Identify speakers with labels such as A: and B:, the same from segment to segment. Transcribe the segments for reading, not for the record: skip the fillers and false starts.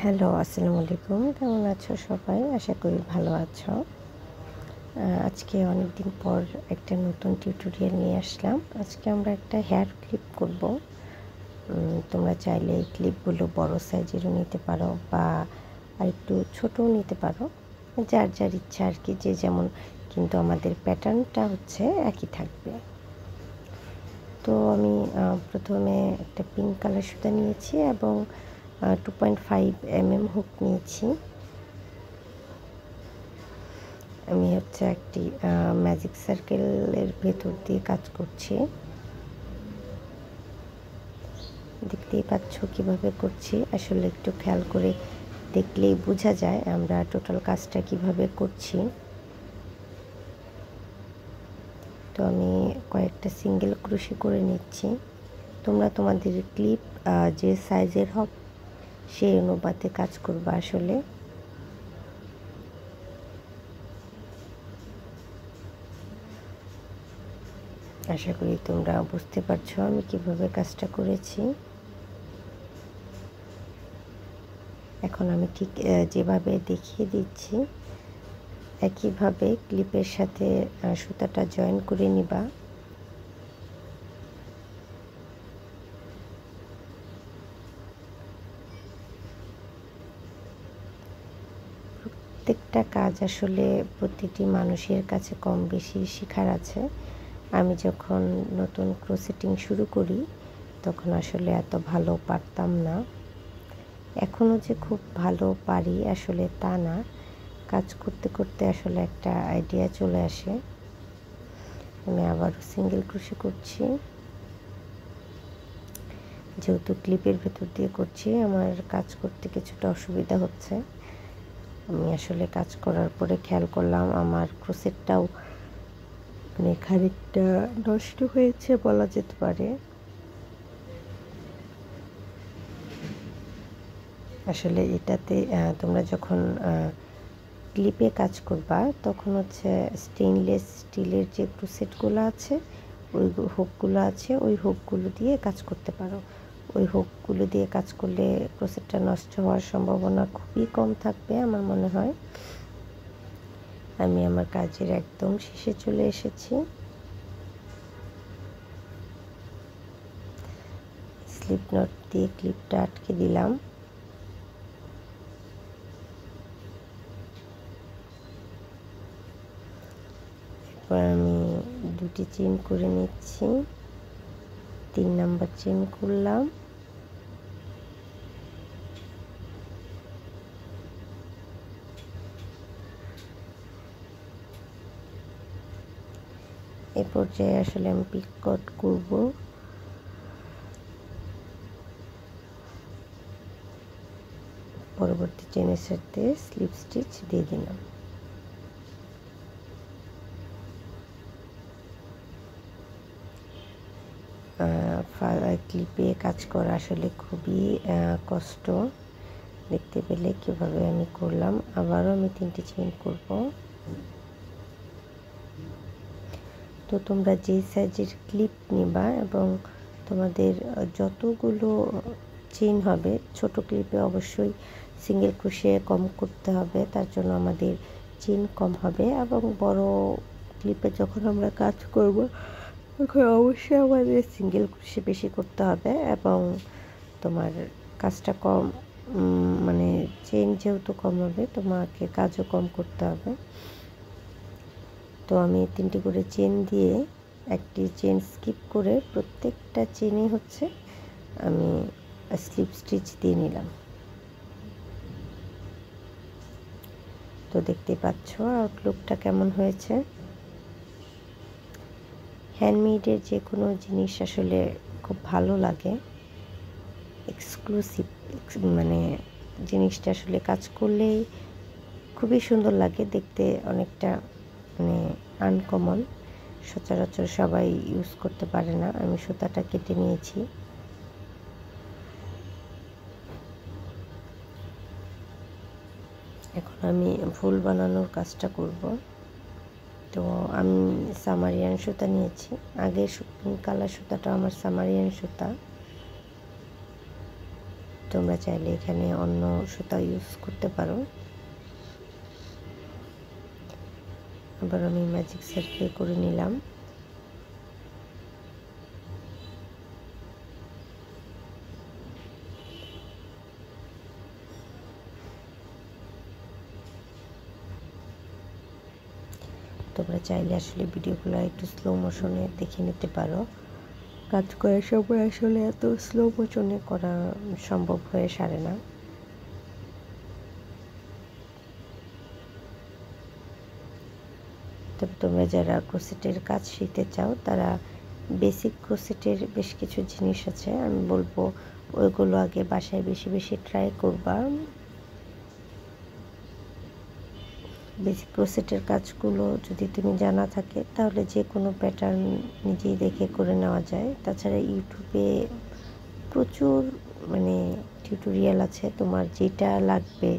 A: Hello, আসসালামু আলাইকুম। কেমন আছো সবাই? আশা করি ভালো আছো। আজকে অনেকদিন পর একটা নতুন টিউটোরিয়াল নিয়ে আসলাম। আজকে আমরা একটা হেয়ার ক্লিপ করব। তোমরা চাইলে এই ক্লিপগুলো বড় সাইজেরও নিতে পারো বা আরেকটু ছোটও নিতে পারো। যার যার ইচ্ছা আর কি, যে যেমন, কিন্তু আমাদের প্যাটার্নটা হচ্ছে একই থাকবে। তো আমি প্রথমে একটা পিঙ্ক কালার সুতা নিয়েছি এবং 2.5 হুক নিয়েছি। আমি হচ্ছে একটি ম্যাজিক সার্কেলের ভেতর দিয়ে কাজ করছি। দেখতেই পাচ্ছ কিভাবে করছি। আসলে একটু খেয়াল করে দেখলেই বোঝা যায় আমরা টোটাল কাজটা কিভাবে করছি। তো আমি কয়েকটা সিঙ্গেল ক্রোশে করে নিচ্ছি। তোমরা তোমাদের ক্লিপ যে সাইজের হবে সেই অনুপাতে কাজ করবে। আসলে আশা করি তোমরা বুঝতে পারছো আমি কিভাবে কাজটা করেছি। এখন আমি ঠিক যেভাবে দেখিয়ে দিচ্ছি একইভাবে ক্লিপের সাথে সুতাটা জয়েন করে নিবা। প্রত্যেকটা কাজ আসলে প্রতিটি মানুষের কাছে কম বেশি শেখার আছে। আমি যখন নতুন ক্রোশেটিং শুরু করি তখন আসলে এত ভালো পারতাম না। এখনও যে খুব ভালো পারি আসলে তা না। কাজ করতে করতে আসলে একটা আইডিয়া চলে আসে। আমি আবারও সিঙ্গেল ক্রোশে করছি। যেহেতু ক্লিপের ভেতর দিয়ে করছি আমার কাজ করতে কিছুটা অসুবিধা হচ্ছে। আমি আসলে কাজ করার পরে খেয়াল করলাম আমার ক্রোশেটটাও মানে খানিকটা নষ্ট হয়েছে বলা যেতে পারে। আসলে এটাতে তোমরা যখন ক্লিপে কাজ করবা তখন হচ্ছে স্টেইনলেস স্টিলের যে ক্রোশেটগুলো আছে ওই হুকগুলো আছে ওই হুকগুলো দিয়ে কাজ করতে পারো। ওই হুকগুলো দিয়ে কাজ করলে ক্রোশেটটা নষ্ট হওয়ার সম্ভাবনা খুবই কম থাকবে আমার মনে হয়। আমি আমার কাজের একদম শেষে চলে এসেছি। স্লিপ নট দিয়ে ক্লিপটা আটকে দিলাম। এরপর আমি দুটি চেইন করে নিচ্ছি। 3 নাম্বার চেইন করলাম। এ পর্যায়ে আসলে আমি পিক কট করব। পরবর্তী চেনের সাথে স্লিপ স্টিচ দিয়ে দিলাম। ক্লিপে কাজ করা আসলে খুবই কষ্ট। দেখতে পেলে কিভাবে আমি করলাম। আবারও আমি 3টি চেইন করব। তো তোমরা যেই সাইজের ক্লিপ নিবা এবং তোমাদের যতগুলো চেইন হবে, ছোট ক্লিপে অবশ্যই সিঙ্গেল ক্রোশে কম করতে হবে, তার জন্য আমাদের চেইন কম হবে। এবং বড় ক্লিপে যখন আমরা কাজ করব তখন অবশ্যই আমাদের সিঙ্গেল ক্রোশে বেশি করতে হবে এবং তোমার কাজটা কম মানে চেইন যেহেতু কম হবে তোমাকে কাজও কম করতে হবে। তো আমি 3টি করে চেইন দিয়ে একটি চেইন স্কিপ করে প্রত্যেকটা চেইনে হচ্ছে আমি স্লিপ স্টিচ দিয়ে নিলাম। তো দেখতে পাচ্ছ আউটলুকটা কেমন হয়েছে। হ্যান্ডমেডের যে কোনো জিনিস আসলে খুব ভালো লাগে। এক্সক্লুসিভ মানে জিনিসটা আসলে কাজ করলেই খুবই সুন্দর লাগে দেখতে, অনেকটা মানে আনকমন, সচরাচর সবাই ইউজ করতে পারে না। আমি সুতাটা কেটে নিয়েছি। এখন আমি ফুল বানানোর কাজটা করব। তো আমি সামারিয়ান সুতা নিয়েছি। আগে পিঙ্ক কালার সুতাটা আমার সামারিয়ান সুতা। তোমরা চাইলে এখানে অন্য সুতা ইউজ করতে পারো। আবার আমি ম্যাজিক সার্কেল করে নিলাম। তোমরা চাইলে আসলে ভিডিওগুলো একটু স্লো মোশনে দেখে নিতে পারো। কাজ করার সময় আসলে এত স্লো মোশনে করা সম্ভব হয়ে সারে না। তবে তোমরা যারা ক্রোশেটের কাজ শিখতে চাও তারা বেসিক ক্রোশেটের বেশ কিছু জিনিস আছে, আমি বলবো ওইগুলো আগে বাসায় বেশি বেশি ট্রাই করবা। বেসিক ক্রোশেটের কাজগুলো যদি তুমি জানা থাকে তাহলে যে কোনো প্যাটার্ন নিজেই দেখে করে নেওয়া যায়। তাছাড়া ইউটিউবে প্রচুর টিউটোরিয়াল আছে, তোমার যেটা লাগবে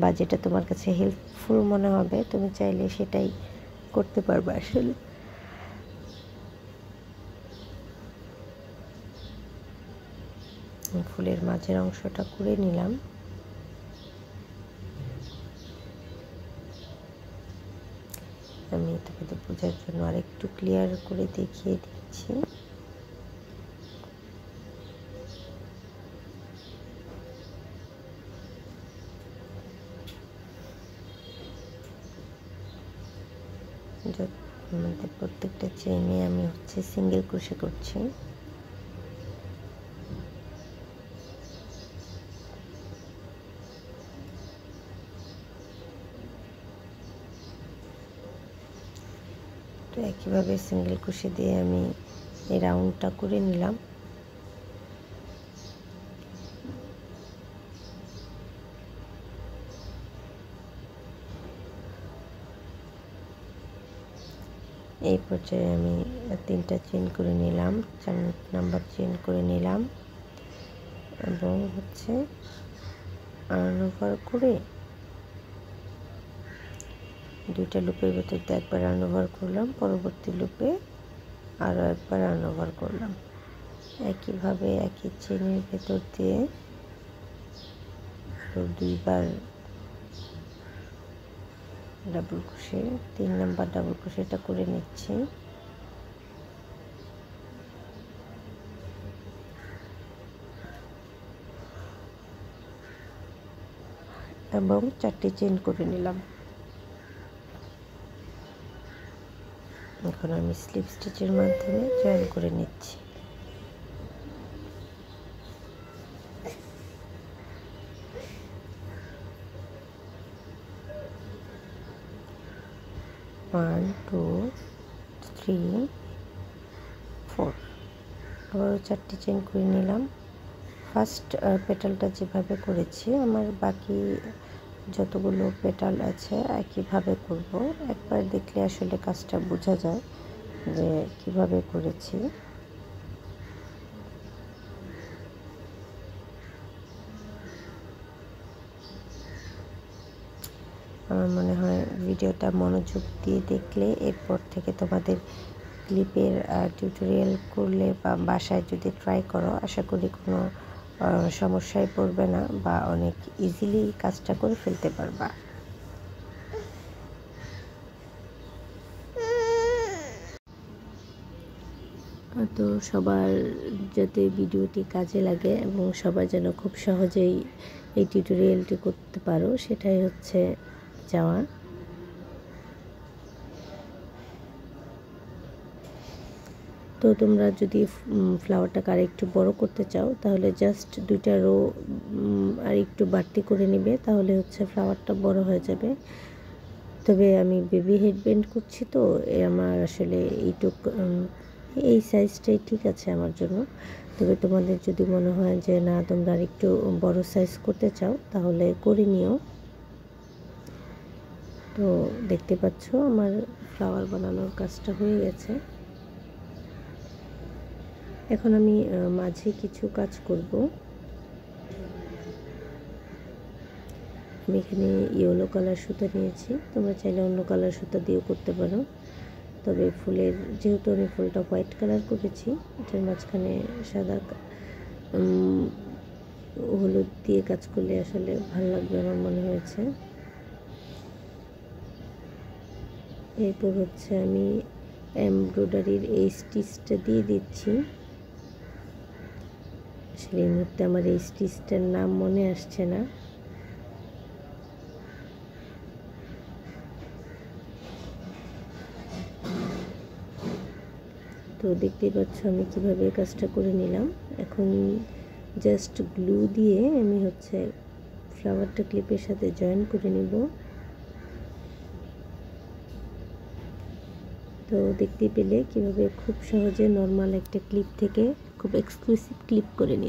A: বা যেটা তোমার কাছে হেল্পফুল মনে হবে তুমি চাইলে সেটাই করতে পারবে। আসলে ফুলের মাঝের অংশটা করে নিলাম। আমি তোমাদের বোঝার জন্য আরেকটু ক্লিয়ার করে দেখিয়ে দিচ্ছি। আমাদের প্রত্যেকটা চেইনে আমি সিঙ্গেল ক্রোশে করছি। তো একইভাবে সিঙ্গেল ক্রোশে দিয়ে আমি এই রাউন্ডটা করে নিলাম। এই পর্যায়ে আমি 3টা চেইন করে নিলাম, 4 নাম্বার চেইন করে নিলাম এবং আর্ন ওভার করে 2টা লুপের ভেতর দিয়ে একবার আর্ন ওভার করলাম, পরবর্তী লুপে আরও একবার আর্ন ওভার করলাম। একইভাবে একই চেইনের ভেতর দিয়ে আরও 2বার ডাবল ক্রোশে, 3 নাম্বার ডাবল ক্রোশেটা করে নিচ্ছি এবং 4টি চেইন করে নিলাম। এখন আমি স্লিপ স্টিচের মাধ্যমে জয়েন করে নিচ্ছি। ওয়ান, 2, 3, 4 আবারও 4টি চেইন করে নিলাম। ফার্স্ট পেটালটা যেভাবে করেছি আমার বাকি যতগুলো পেটাল আছে একইভাবে করব। একবার দেখলে আসলে কাজটা বোঝা যায় যে কিভাবে করেছি। আমার মনে হয় ভিডিওটা মনোযোগ দিয়ে দেখলে এরপর থেকে তোমাদের ক্লিপের টিউটোরিয়াল করলে বা বাসায় যদি ট্রাই করো আশা করি কোনো সমস্যায় পড়বে না বা অনেক ইজিলি কাজটা করে ফেলতে পারবা। তো সবার যাতে ভিডিওটি কাজে লাগে এবং সবাই যেন খুব সহজেই এই টিউটোরিয়ালটি করতে পারো সেটাই চাওয়া। তো তোমরা যদি ফ্লাওয়ারটাকে আর একটু বড় করতে চাও তাহলে জাস্ট 2টা রো আর একটু বাড়তি করে নিবে, তাহলে ফ্লাওয়ারটা বড় হয়ে যাবে। তবে আমি বেবি হেডব্যান্ড করছি তো আমার আসলে এই সাইজটাই ঠিক আছে আমার জন্য। তবে তোমাদের যদি মনে হয় যে না তোমরা আর একটু বড় সাইজ করতে চাও তাহলে করে নিও। তো দেখতে পাচ্ছ আমার ফ্লাওয়ার বানানোর কাজটা হয়ে গেছে। এখন আমি মাঝে কিছু কাজ করব। আমি এখানে ইয়েলো কালার সুতা নিয়েছি, তোমরা চাইলে অন্য কালার সুতা দিয়েও করতে পারো। তবে যেহেতু আমি ফুলটা হোয়াইট কালার করেছি এটার মাঝখানে সাদা হলুদ দিয়ে কাজ করলে আসলে ভালো লাগবে আমার মনে হয়েছে। এরপর হচ্ছে আমি এমব্রয়ডারির এই স্টিচটা দিয়ে দিচ্ছি। আসলে এই মুহূর্তে আমার এই স্টিচটার নাম মনে আসছে না। তো দেখতেই পাচ্ছ আমি কিভাবে কাজটা করে নিলাম। এখন জাস্ট গ্লু দিয়ে আমি হচ্ছে ফ্লাওয়ারটা ক্লিপের সাথে জয়েন করে নিব। তো দেখতে পেলে কিভাবে খুব সহজে নর্মাল একটা ক্লিপ থেকে খুব এক্সক্লুসিভ ক্লিপ করে নিই।